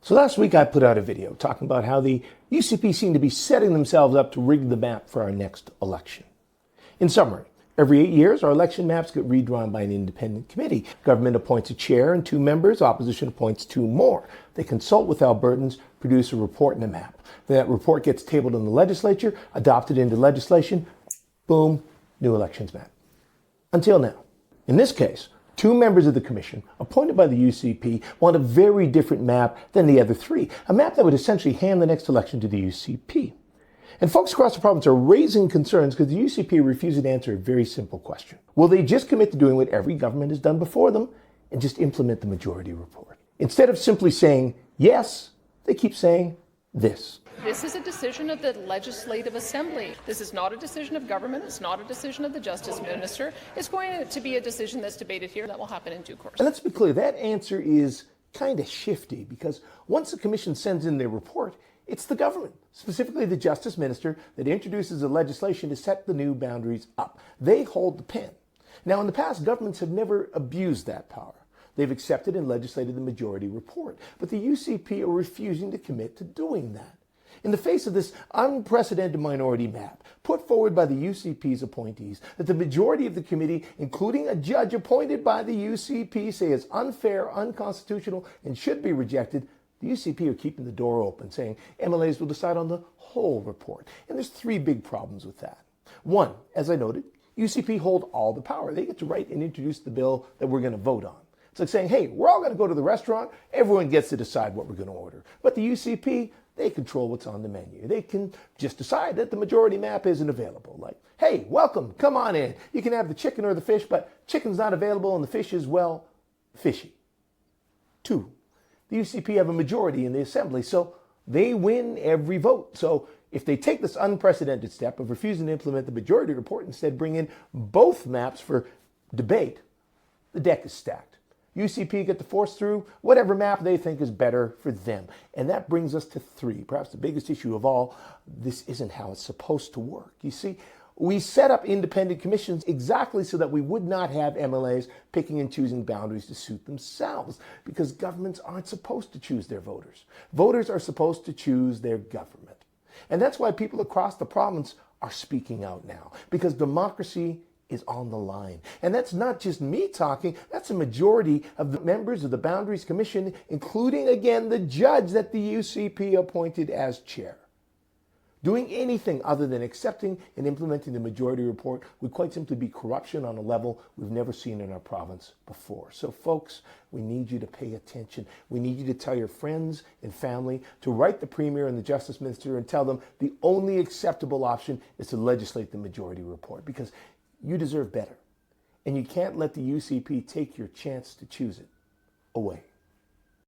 So last week I put out a video talking about how the UCP seem to be setting themselves up to rig the map for our next election. In summary, every 8 years our election maps get redrawn by an independent committee. Government appoints a chair and 2 members, opposition appoints 2 more. They consult with Albertans, produce a report and a map. That report gets tabled in the legislature, adopted into legislation, boom, new elections map. Until now. In this case, 2 members of the commission, appointed by the UCP, want a very different map than the other 3, a map that would essentially hand the next election to the UCP. And folks across the province are raising concerns because the UCP refuses to answer a very simple question. Will they just commit to doing what every government has done before them and just implement the majority report? Instead of simply saying yes, they keep saying this. This is a decision of the Legislative Assembly. This is not a decision of government. It's not a decision of the Justice Minister. It's going to be a decision that's debated here that will happen in due course. And let's be clear, that answer is kind of shifty because once the Commission sends in their report, it's the government, specifically the Justice Minister, that introduces the legislation to set the new boundaries up. They hold the pen. Now, in the past, governments have never abused that power. They've accepted and legislated the majority report, but the UCP are refusing to commit to doing that. In the face of this unprecedented minority map put forward by the UCP's appointees that the majority of the committee, including a judge appointed by the UCP, say is unfair, unconstitutional, and should be rejected, the UCP are keeping the door open, saying MLAs will decide on the whole report. And there's 3 big problems with that. 1, as I noted, UCP hold all the power. They get to write and introduce the bill that we're going to vote on. It's like saying, hey, we're all going to go to the restaurant. Everyone gets to decide what we're going to order. But the UCP, they control what's on the menu. They can just decide that the majority map isn't available. Like, hey, welcome, come on in. You can have the chicken or the fish, but chicken's not available and the fish is, well, fishy. 2, the UCP have a majority in the assembly, so they win every vote. So if they take this unprecedented step of refusing to implement the majority report, instead bring in both maps for debate, the deck is stacked. UCP get to force through whatever map they think is better for them. And that brings us to 3, perhaps the biggest issue of all. This isn't how it's supposed to work. You see, we set up independent commissions exactly so that we would not have MLAs picking and choosing boundaries to suit themselves, because governments aren't supposed to choose their voters. Voters are supposed to choose their government. And that's why people across the province are speaking out now, because democracy is on the line. And that's not just me talking, that's a majority of the members of the Boundaries Commission, including, again, the judge that the UCP appointed as chair. Doing anything other than accepting and implementing the majority report would quite simply be corruption on a level we've never seen in our province before. So folks, we need you to pay attention. We need you to tell your friends and family to write the Premier and the Justice Minister and tell them the only acceptable option is to legislate the majority report, because you deserve better. And you can't let the UCP take your chance to choose it away.